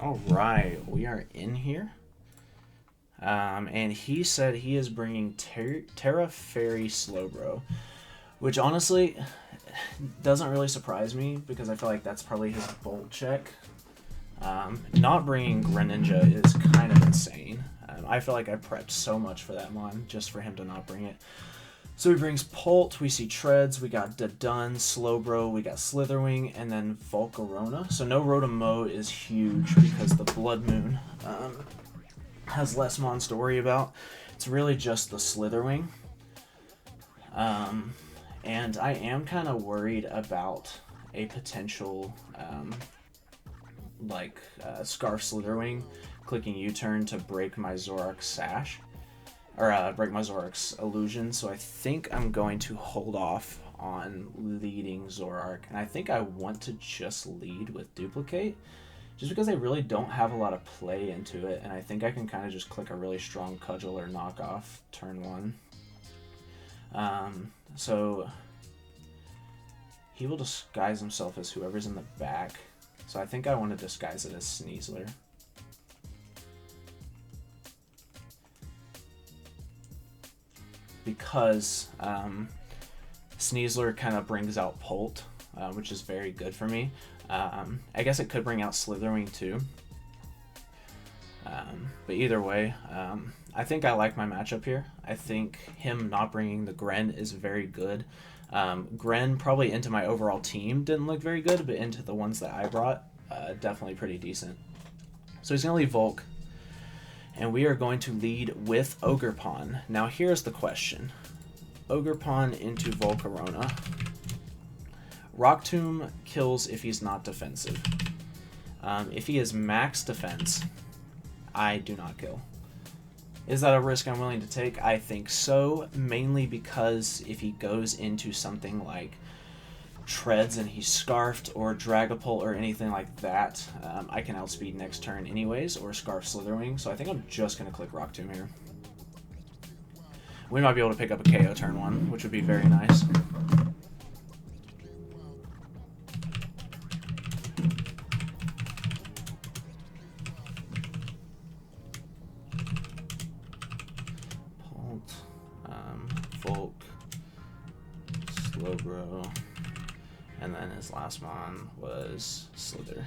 All right, we are in here. And he said he is bringing Terra Fairy Slowbro, which honestly doesn't really surprise me because I feel like that's probably his bolt check. Not bringing Greninja is kind of insane. I feel like I prepped so much for that mon just for him to not bring it. So he brings Polt, we see Treads, we got Dadun, Slowbro, we got Slitherwing, and then Volcarona. So no Rotom-Mow is huge because the Blood Moon has less mons to worry about. It's really just the Slitherwing. And I am kind of worried about a potential Scarf Slitherwing clicking U-turn to break my Zoroark Sash. Or break my Zoroark's illusion, so I think I'm going to hold off on leading Zoroark. And I think I want to just lead with Duplicate, just because I really don't have a lot of play into it, and I think I can kind of just click a really strong Cudgel or Knockoff turn 1. So he will disguise himself as whoever's in the back. So I think I want to disguise it as Sneasler. Because Sneasler kind of brings out Polt, which is very good for me. I guess it could bring out Slitherwing too. But either way, I think I like my matchup here. I think him not bringing the Gren is very good. Gren probably into my overall team didn't look very good, but into the ones that I brought, definitely pretty decent. So he's going to leave Volk. And we are going to lead with OGERPON. Now here's the question. OGERPON into Volcarona. Rock Tomb kills if he's not defensive. If he is max defense, I do not kill. Is that a risk I'm willing to take? I think so, mainly because if he goes into something like Treads and he's Scarfed or Dragapult or anything like that, I can outspeed next turn anyways, or Scarf Slitherwing, so I think I'm just going to click Rock Tomb here. We might be able to pick up a KO turn 1, which would be very nice. Polt, Volk, Slowbro. And then his last mon was Slither.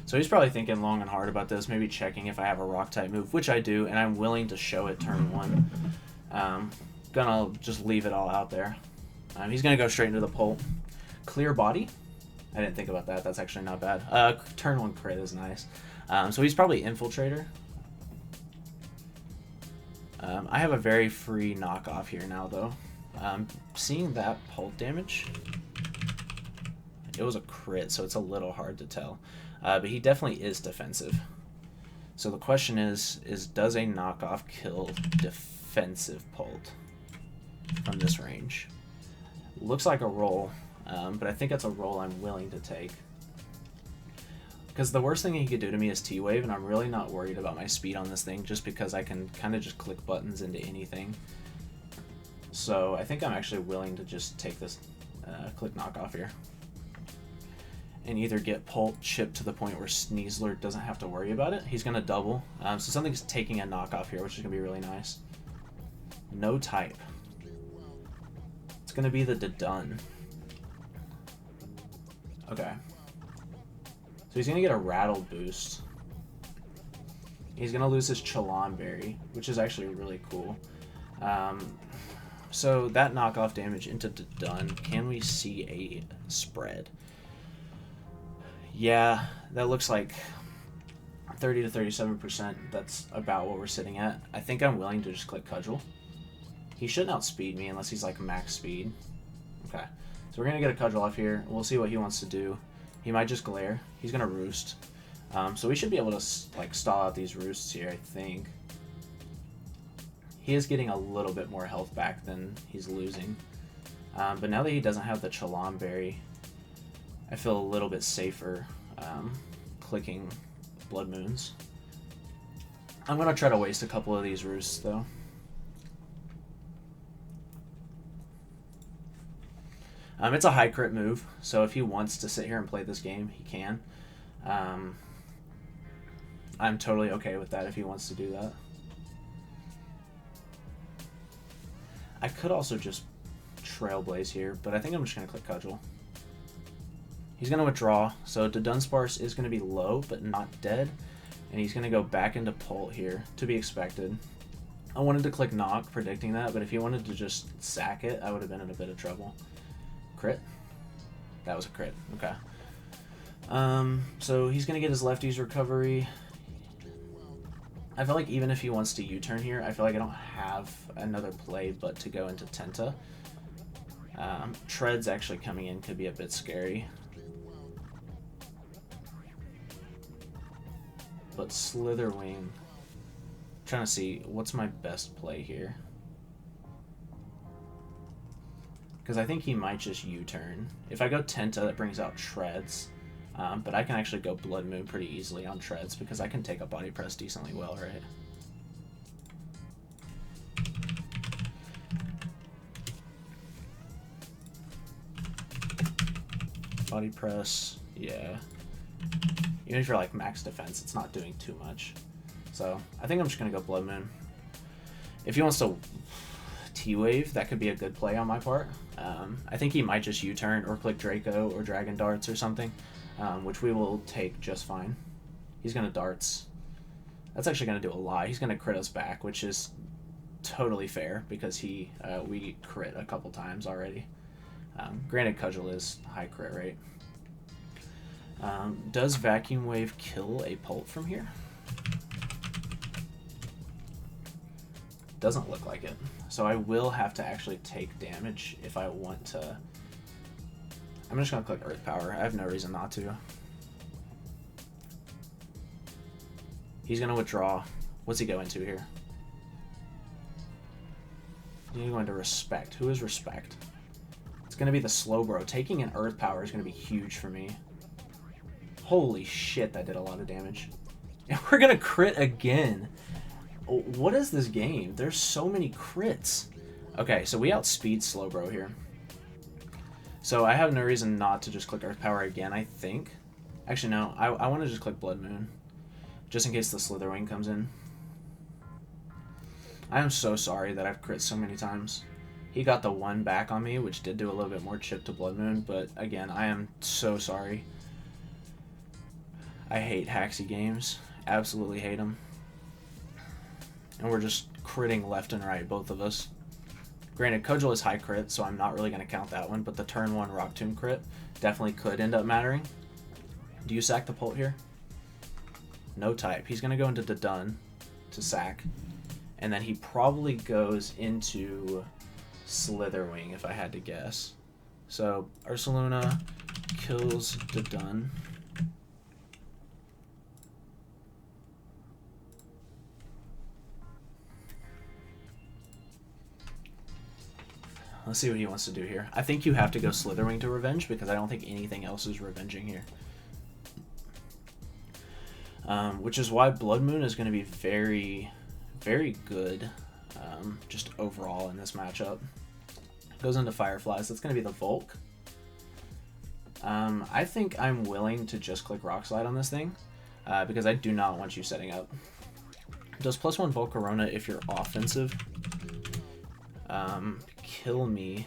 So he's probably thinking long and hard about this, maybe checking if I have a rock type move, which I do, and I'm willing to show it turn 1. Gonna just leave it all out there. He's gonna go straight into the Polt. Clear Body? I didn't think about that. That's actually not bad. Turn 1 crit is nice. So he's probably Infiltrator. I have a very free knockoff here now, though. Seeing that Polt damage, it was a crit, so it's a little hard to tell. But he definitely is defensive. So the question is does a knockoff kill defensive Polt from this range? Looks like a roll, but I think it's a roll I'm willing to take. Because the worst thing he could do to me is T-Wave, and I'm really not worried about my speed on this thing, just because I can kind of just click buttons into anything. So I think I'm actually willing to just take this click knockoff here. And either get Polt chipped to the point where Sneasler doesn't have to worry about it. He's going to double. So something's taking a knockoff here, which is going to be really nice. No type. It's going to be the Dadun. Okay. So he's going to get a Rattle boost. He's going to lose his Berry, which is actually really cool. So that knockoff damage into Dadun, can we see a spread? Yeah, that looks like 30 to 37%. That's about what we're sitting at. I think I'm willing to just click Cudgel. He shouldn't outspeed me unless he's like max speed. Okay, so we're going to get a Cudgel off here. We'll see what he wants to do. He might just Glare. He's going to Roost. So we should be able to like stall out these Roosts here, I think. He is getting a little bit more health back than he's losing. But now that he doesn't have the Berry, I feel a little bit safer clicking Blood Moons. I'm going to try to waste a couple of these Roosts, though. It's a high crit move, so if he wants to sit here and play this game, he can. I'm totally okay with that if he wants to do that. I could also just Trailblaze here, but I think I'm just going to click Cudgel. He's going to withdraw, so the Dunsparce is going to be low, but not dead. And he's going to go back into Pult here, to be expected. I wanted to click Knock, predicting that, but if he wanted to just sack it, I would have been in a bit of trouble. Crit? That was a crit, okay. So he's going to get his lefties recovery. I feel like even if he wants to U-turn here, I feel like I don't have another play but to go into Tenta. Treads actually coming in could be a bit scary. But Slitherwing, trying to see what's my best play here. Because I think he might just U-turn. If I go Tenta, that brings out Treads. But I can actually go Blood Moon pretty easily on Treads because I can take a Body Press decently well, right? Body Press, yeah. Even if you're like max defense, it's not doing too much. So I think I'm just going to go Blood Moon. If he wants to T-Wave, that could be a good play on my part. I think he might just U-turn or click Draco or Dragon Darts or something, which we will take just fine. He's going to Darts. That's actually going to do a lot. He's going to crit us back, which is totally fair because we crit a couple times already. Granted, Cudgel is high crit rate. Does Vacuum Wave kill a Pult from here? Doesn't look like it. So I will have to actually take damage if I want to. I'm just going to click Earth Power. I have no reason not to. He's going to withdraw. What's he go into here? He's going to Respect. Who is Respect? It's going to be the Slowbro. Taking an Earth Power is going to be huge for me. Holy shit, that did a lot of damage. And we're going to crit again. What is this game? There's so many crits. Okay, so we outspeed Slowbro here. So I have no reason not to just click Earth Power again, I think. Actually, no. I want to just click Blood Moon. Just in case the Slitherwing comes in. I am so sorry that I've crit so many times. He got the one back on me, which did do a little bit more chip to Blood Moon. But again, I am so sorry. I hate Haxie games. Absolutely hate them. And we're just critting left and right, both of us. Granted, Cudgel is high crit, so I'm not really going to count that one, but the turn 1 Rock Tomb crit definitely could end up mattering. Do you sack the Pult here? No type. He's going to go into Dun to sack, and then he probably goes into Slitherwing, if I had to guess. So Ursaluna kills Dun. Let's see what he wants to do here. I think you have to go Slitherwing to revenge because I don't think anything else is revenging here. Which is why Blood Moon is going to be very, very good just overall in this matchup. Goes into Fireflies. That's going to be the Volk. I think I'm willing to just click Rock Slide on this thing because I do not want you setting up. Does +1 Volcarona if you're offensive kill me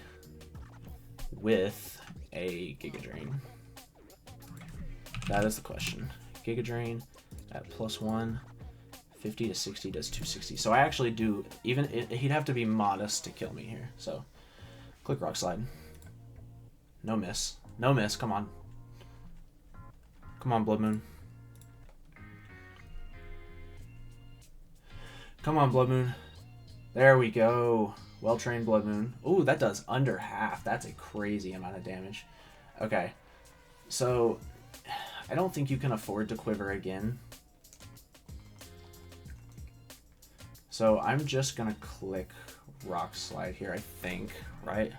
with a Giga Drain? That is the question. Giga Drain at +1, 50 to 60 does 260. So I actually do, he'd have to be modest to kill me here. So click Rock Slide. No miss. No miss, come on. Come on, Blood Moon. Come on, Blood Moon. There we go. Well-trained Blood Moon. Ooh, that does under half. That's a crazy amount of damage. Okay. So, I don't think you can afford to quiver again. So, I'm just going to click Rock Slide here, I think, right?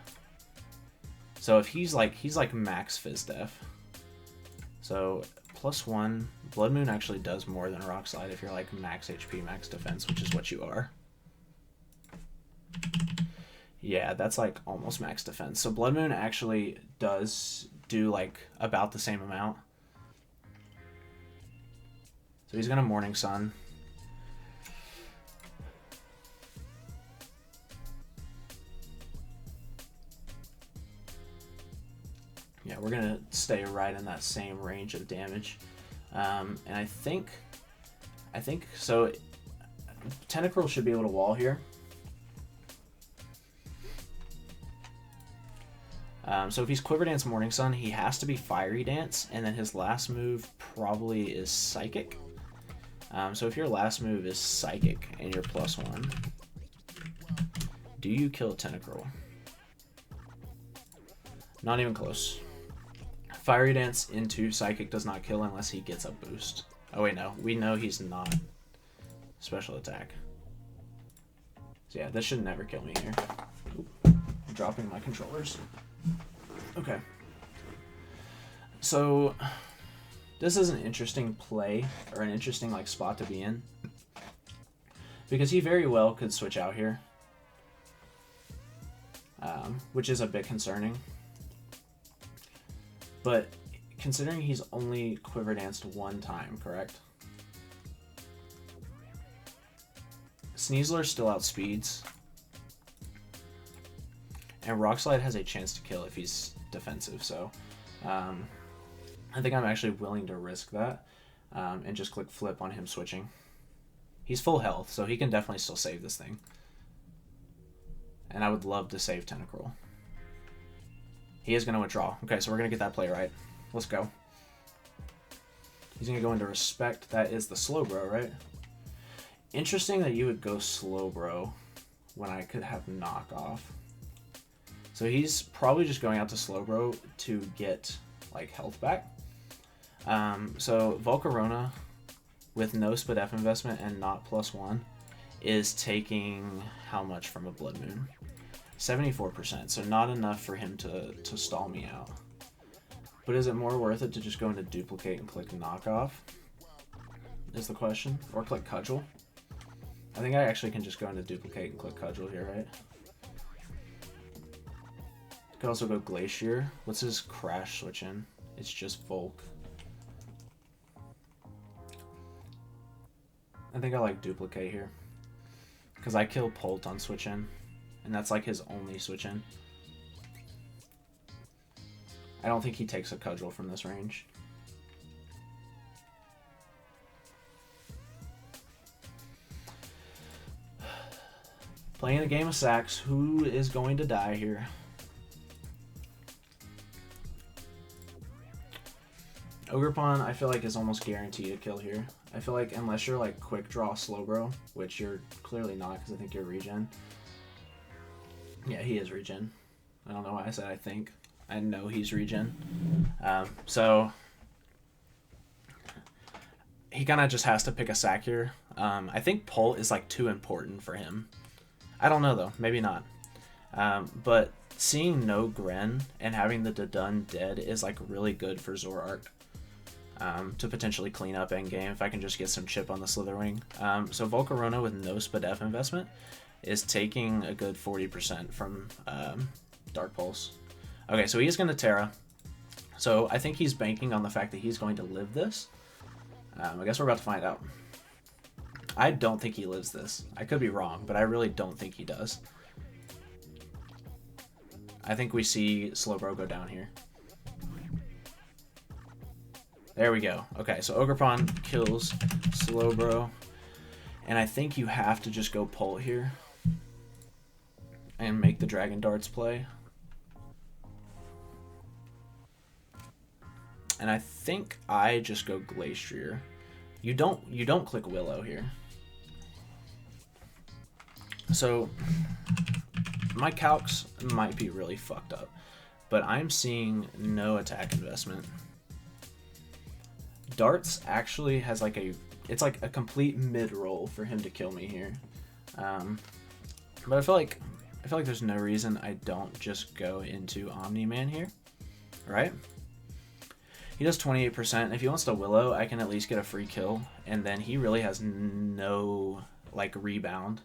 So, if he's like max Fizz Def. So, +1. Blood Moon actually does more than Rock Slide if you're like max HP, max defense, which is what you are. Yeah, that's like almost max defense. So Blood Moon actually does do like about the same amount. So he's gonna Morning Sun. Yeah, we're gonna stay right in that same range of damage. And I think so. Tentacruel should be able to wall here. So if he's Quiver Dance Morning Sun, he has to be Fiery Dance, and then his last move probably is Psychic. So if your last move is Psychic and you're +1, do you kill Tentacruel? Not even close. Fiery Dance into Psychic does not kill unless he gets a boost. Oh wait, no. We know he's not special attack. So yeah, this should never kill me here. Oop, I'm dropping my controllers. Okay. So this is an interesting play, or an interesting like spot to be in, because he very well could switch out here, which is a bit concerning. But considering he's only Quiver Danced one time, correct? Sneasler still outspeeds, and Rock Slide has a chance to kill if he's defensive, so I think I'm actually willing to risk that and just click flip on him switching. He's full health, so he can definitely still save this thing. And I would love to save Tentacruel. He is going to withdraw. Okay, so we're going to get that play right. Let's go. He's going to go into Respect. That is the Slowbro, right? Interesting that you would go Slowbro when I could have Knockoff. So he's probably just going out to Slowbro to get like health back. So Volcarona with no SPDF investment and not +1 is taking how much from a Blood Moon? 74%, so not enough for him to stall me out. But is it more worth it to just go into Duplicate and click Knockoff? Is the question. Or click Cudgel. I think I actually can just go into Duplicate and click Cudgel here, right? Could also go Glacier. What's his Crash switch in? It's just Volk. I think I like Duplicate here, because I kill Polt on switch in, and that's like his only switch in. I don't think he takes a Cudgel from this range. Playing a game of Sax, who is going to die here? OGERPON, I feel like, is almost guaranteed a kill here. I feel like unless you're like quick draw Slowbro, which you're clearly not because I think you're regen. Yeah, he is regen. I don't know why I said I think. I know he's regen. So he kind of just has to pick a sack here. I think Polt is like too important for him. I don't know though, maybe not. But seeing no Gren and having the Dodun dead is like really good for Zoroark. To potentially clean up endgame if I can just get some chip on the Slitherwing. So Volcarona with no SPDF investment is taking a good 40% from Dark Pulse. Okay, so he is going to Terra. So I think he's banking on the fact that he's going to live this. I guess we're about to find out. I don't think he lives this. I could be wrong, but I really don't think he does. I think we see Slowbro go down here. There we go. Okay, so OGERPON kills Slowbro. And I think you have to just go Polt here and make the Dragon Darts play. And I think I just go Glacier. You don't click Willow here. So my calcs might be really fucked up, but I'm seeing no attack investment. Darts actually has like it's like a complete mid-roll for him to kill me here. But I feel like there's no reason I don't just go into Omni-Man here, right? He does 28%. If he wants to Willow, I can at least get a free kill, and then he really has no like rebound.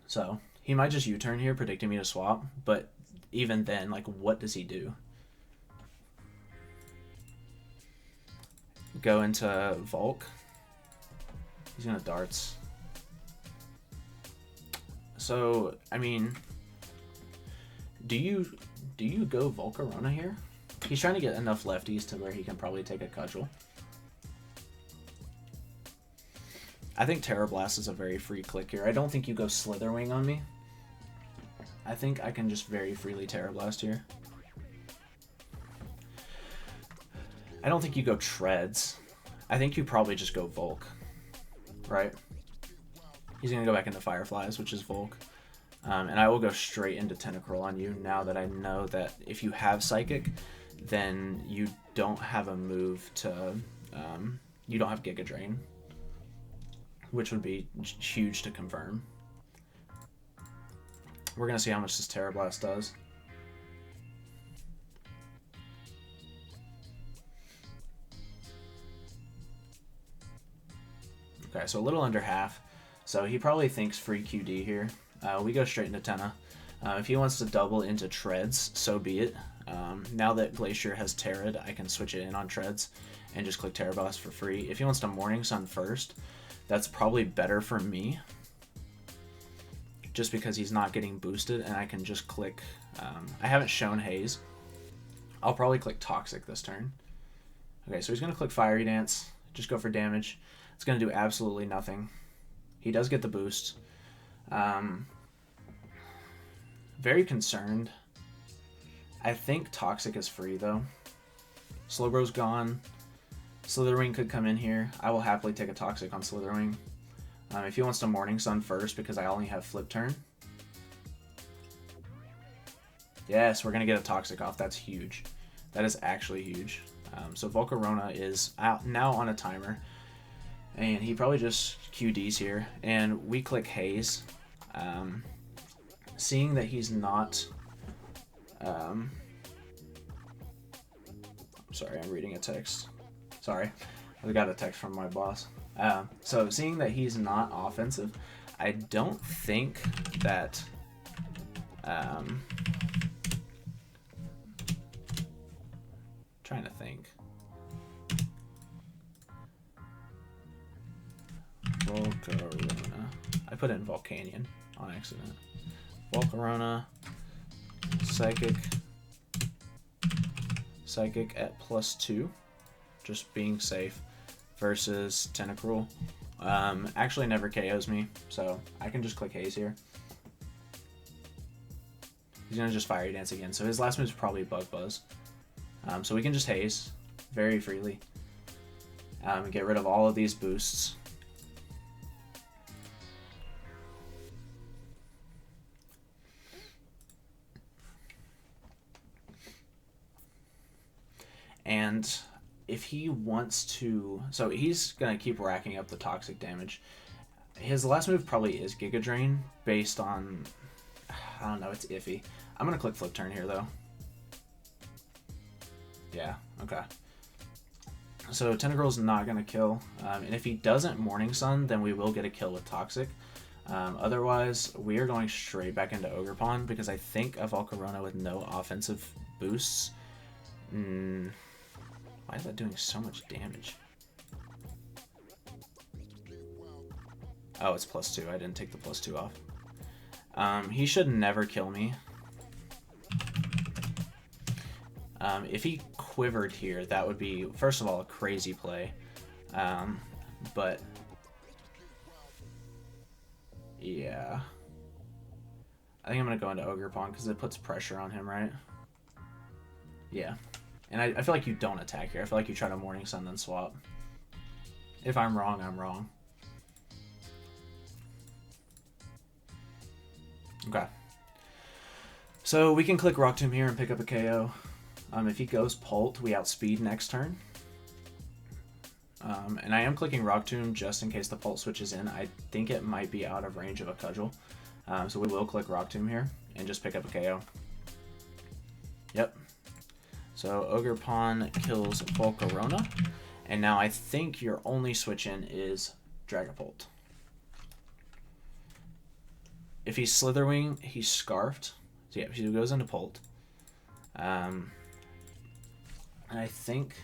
So He might just U-turn here, predicting me to swap, but even then, like, what does he do? Go into Volk. He's gonna darts. So, I mean, do you go Volcarona here? He's trying to get enough lefties to where he can probably take a cudgel. I think Terra Blast is a very free click here. I don't think you go Slitherwing on me. I think I can just very freely Terra Blast here. I don't think you go Treads. I think you probably just go Volk, right? He's going to go back into Fireflies, which is Volk. And I will go straight into Tentacruel on you now that I know that if you have Psychic, then you don't have a move to... you don't have Giga Drain, which would be huge to confirm. We're going to see how much this Terra Blast does. Okay, so a little under half. So he probably thinks free QD here. We go straight into Tenna. If he wants to double into Treads, so be it. Now that Glacier has Terra'd, I can switch it in on Treads and just click Terra Blast for free. If he wants to Morning Sun first, that's probably better for me, just because he's not getting boosted and I can just click... I haven't shown Haze. I'll probably click Toxic this turn. Okay, so he's going to click Fiery Dance, just go for damage. It's going to do absolutely nothing. He does get the boost. Very concerned. I think Toxic is free though. Slowbro's gone. Slitherwing could come in here. I will happily take a Toxic on Slitherwing. If he wants to Morning Sun first, because I only have Flip Turn. Yes, we're going to get a Toxic off. That's huge. That is actually huge. So Volcarona is out now on a timer. And he probably just QDs here. And we click Haze. Seeing that he's not... sorry, I'm reading a text. Sorry. I got a text from my boss. So seeing that he's not offensive, I don't think that... trying to think. Volcarona. I put in Volcanion on accident. Volcarona. Psychic. Psychic at +2. Just being safe. Versus Tentacruel. Actually never KOs me, so I can just click Haze here. He's going to just Fiery Dance again, so his last move is probably Bug Buzz. So we can just Haze very freely. Get rid of all of these boosts. And if he wants to... So he's going to keep racking up the Toxic damage. His last move probably is Giga Drain based on... I don't know, it's iffy. I'm going to click Flip Turn here, though. Yeah, okay. So Tentacruel's not going to kill. And if he doesn't Morning Sun, then we will get a kill with Toxic. Otherwise, we are going straight back into OGERPON because I think a Volcarona with no offensive boosts... Why is that doing so much damage? Oh, it's +2. I didn't take the +2 off. He should never kill me. If he quivered here, that would be, first of all, a crazy play. But, yeah. I think I'm going to go into OGERPON because it puts pressure on him, right? Yeah. And I feel like you don't attack here. I feel like you try to Morning Sun, then swap. If I'm wrong, I'm wrong. Okay. So we can click Rock Tomb here and pick up a KO. If he goes Pult, we outspeed next turn. And I am clicking Rock Tomb just in case the Pult switches in. I think it might be out of range of a Cudgel. So we will click Rock Tomb here and just pick up a KO. Yep. So OGERPON kills Volcarona. And now I think your only switch in is Dragapult. If he's Slitherwing, he's Scarfed. So yeah, he goes into Pult. And I think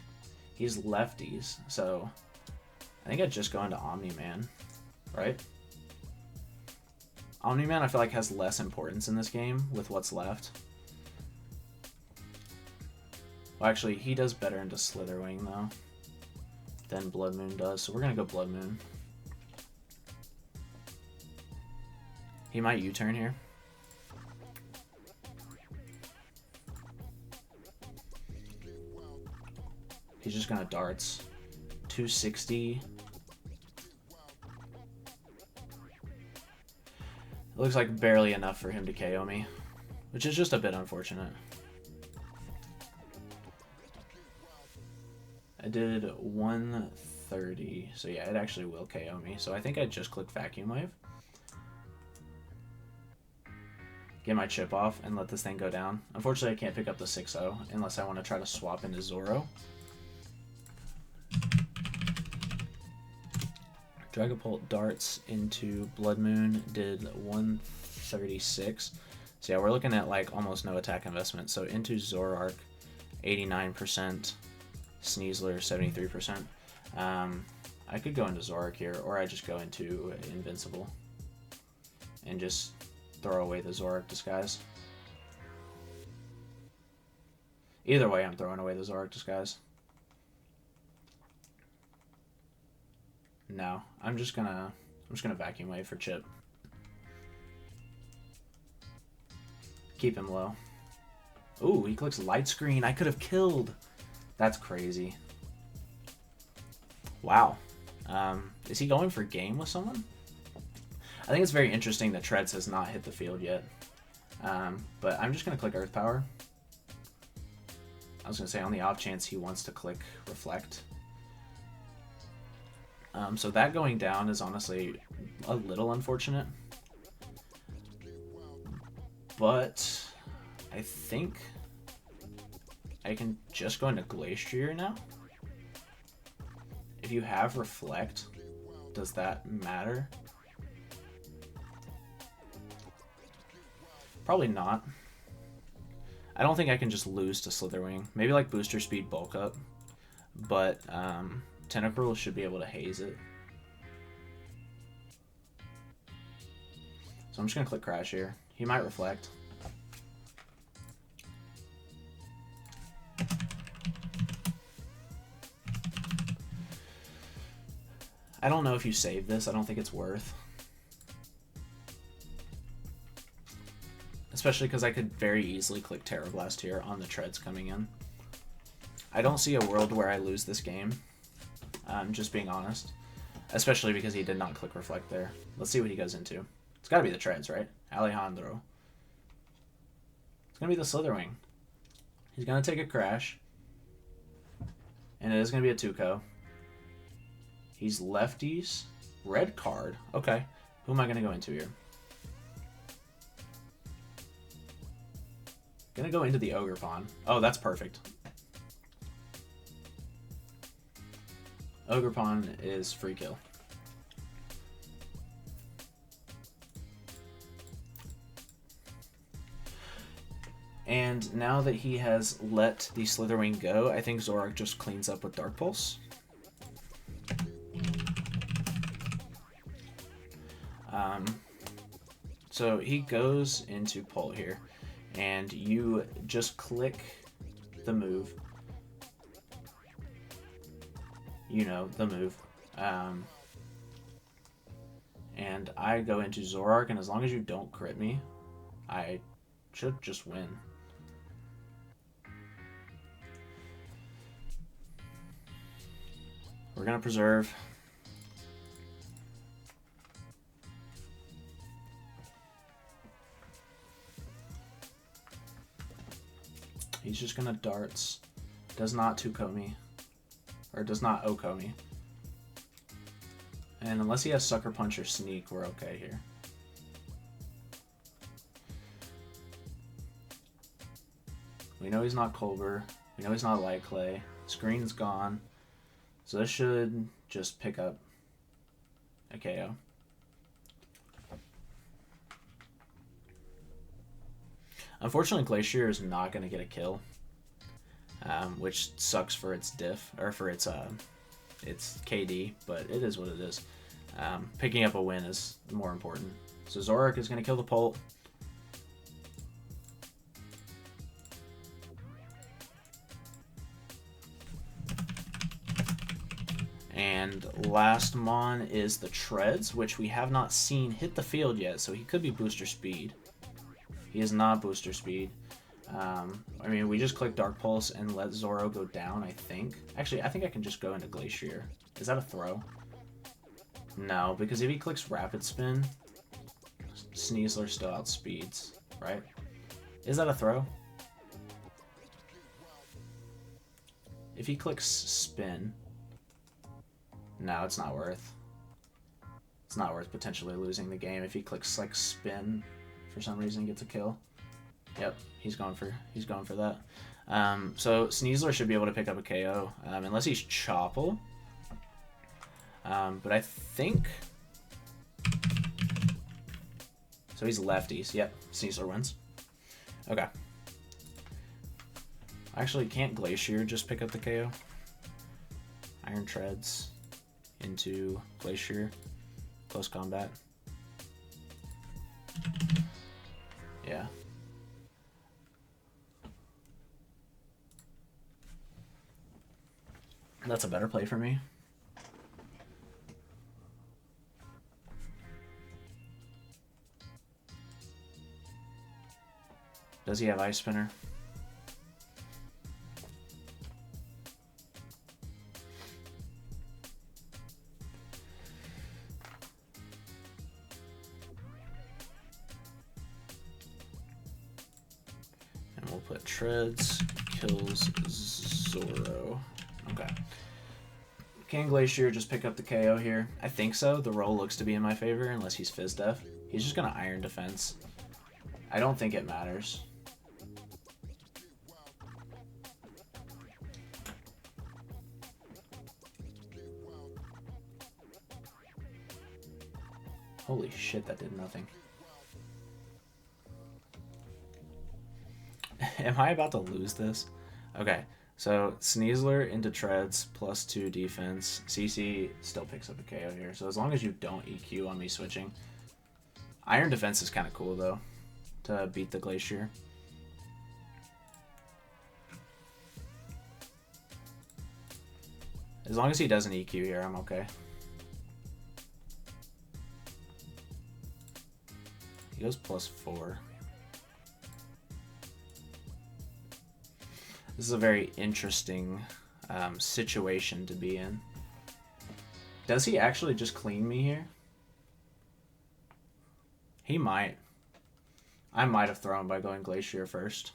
he's lefties, so I think I'd just go into Omni-Man, right? Omni-Man I feel like has less importance in this game with what's left. Well, actually, he does better into Slitherwing, though, than Blood Moon does, so we're going to go Blood Moon. He might U-turn here. He's just going to darts. 260. It looks like barely enough for him to KO me, which is just a bit unfortunate. I did 130, so yeah, it actually will KO me. So I think I just click Vacuum Wave. Get my chip off and let this thing go down. Unfortunately, I can't pick up the 6-0 unless I want to try to swap into Zoro. Dragapult darts into Blood Moon, did 136. So yeah, we're looking at like almost no attack investment. So into Zoroark, 89%, Sneasler, 73%. I could go into Zoroark here, or I just go into Invincible and just throw away the Zoroark Disguise. Either way, I'm throwing away the Zoroark Disguise. No, I'm just gonna Vacuum Wave for Chip. Keep him low. Ooh, he clicks Light Screen. I could have killed. That's crazy. Wow. Is he going for game with someone? I think it's very interesting that Treads has not hit the field yet. But I'm just gonna click Earth Power. I was gonna say on the off chance he wants to click Reflect. So that going down is honestly a little unfortunate. But I think I can just go into Glastrier now. If you have Reflect, does that matter? Probably not. I don't think I can just lose to Slitherwing. Maybe like Booster Speed Bulk Up, but Tentacruel should be able to haze it. So I'm just going to click Crash here. He might Reflect. I don't know if you save this. I don't think it's worth. Especially because I could very easily click Terra Blast here on the Treads coming in. I don't see a world where I lose this game. Just being honest. Especially because he did not click Reflect there. Let's see what he goes into. It's got to be the Treads, right? Alejandro. It's going to be the Slitherwing. He's going to take a Crash. And it is going to be a Tuco. He's lefties. Red card. Okay. Who am I going to go into here? Going to go into the OGERPON. Oh, that's perfect. OGERPON is free kill. And now that he has let the Slitherwing go, I think Zoroark just cleans up with Dark Pulse. So he goes into Pult here, and you just click the move. You know, the move. And I go into Zoroark, and as long as you don't crit me, I should just win. We're going to preserve. He's just going to darts. Does not 2-ko me. Or does not OHKO me. And unless he has Sucker Punch or Sneak, we're okay here. We know he's not Colbur. We know he's not Light Clay. Screen's gone. So this should just pick up a KO. Unfortunately, Glacier is not going to get a kill, which sucks for its diff, or for its KD, but it is what it is. Picking up a win is more important. So Zorak is going to kill the Pult. And last Mon is the Treads, which we have not seen hit the field yet, so he could be booster speed. He is not booster speed. I mean, we just click Dark Pulse and let Zoro go down, I think. Actually, I think I can just go into Glacier. Is that a throw? No, because if he clicks Rapid Spin, Sneasler still outspeeds, right? Is that a throw? If he clicks Spin... No, it's not worth. It's not worth potentially losing the game if he clicks like Spin for some reason, gets a kill. Yep, he's going for that. So Sneasler should be able to pick up a KO unless he's Choppel. But I think so. He's lefties. Yep, Sneasler wins. Okay. Actually, can't Glacier just pick up the KO? Iron Treads into Glacier, close combat. Yeah. That's a better play for me. Does he have Ice Spinner? Put Treads, kills Zoro. Okay. Can Glacier just pick up the KO here? I think so. The roll looks to be in my favor unless he's Fizz Def. He's just going to Iron Defense. I don't think it matters. Holy shit, that did nothing. Am I about to lose this? Okay, so Sneasler into Treads, +2 defense. CC still picks up a KO here, so as long as you don't EQ on me switching. Iron Defense is kind of cool, though, to beat the Glacier. As long as he doesn't EQ here, I'm okay. He goes +4. This is a very interesting situation to be in. Does he actually just clean me here? He might. I might have thrown by going Glacier first.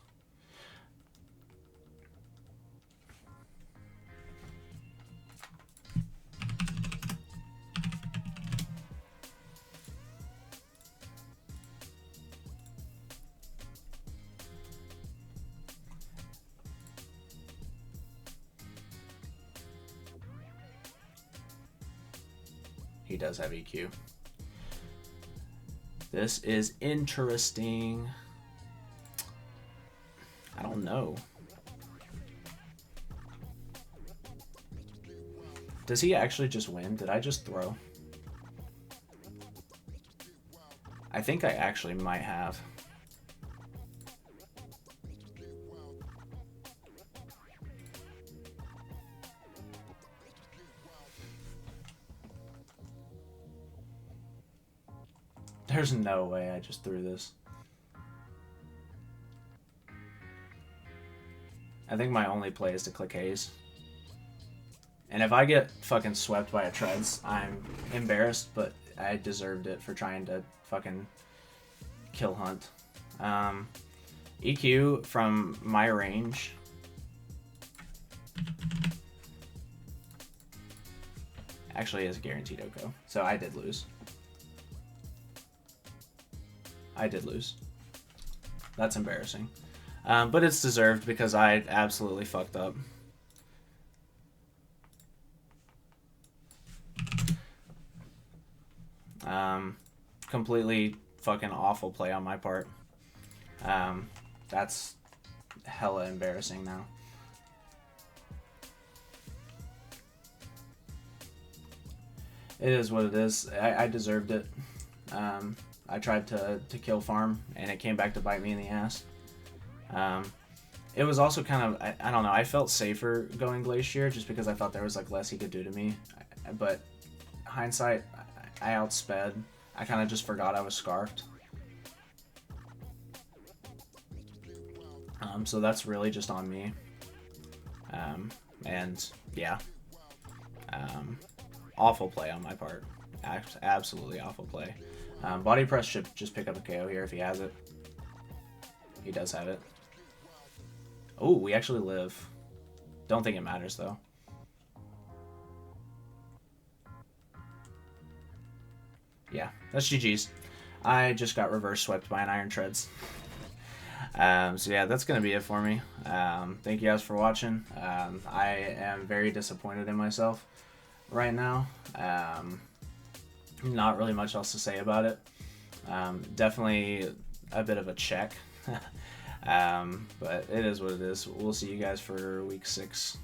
He does have EQ. This is interesting. I don't know. Does he actually just win? Did I just throw? I think I actually might have. There's no way I just threw this. I think my only play is to click Haze. And if I get fucking swept by a Treads, I'm embarrassed, but I deserved it for trying to fucking kill Hunt. EQ from my range. Actually is guaranteed OCO, so I did lose. I did lose. That's embarrassing. But it's deserved because I absolutely fucked up. Completely fucking awful play on my part. That's hella embarrassing now. It is what it is. I deserved it. I tried to kill farm, and it came back to bite me in the ass. It was also kind of, I don't know, I felt safer going Glacier just because I thought there was like less he could do to me. But hindsight, I outsped. I kind of just forgot I was scarfed. So that's really just on me. And yeah, awful play on my part. Absolutely awful play. Body press should just pick up a KO here if he has it. He does have it. Oh, we actually live. Don't think it matters though. Yeah, that's GG's. I just got reverse swept by an Iron Treads. So yeah, that's going to be it for me. Thank you guys for watching. I am very disappointed in myself right now. Not really much else to say about it. Definitely a bit of a check. But it is what it is. We'll see you guys for week 6.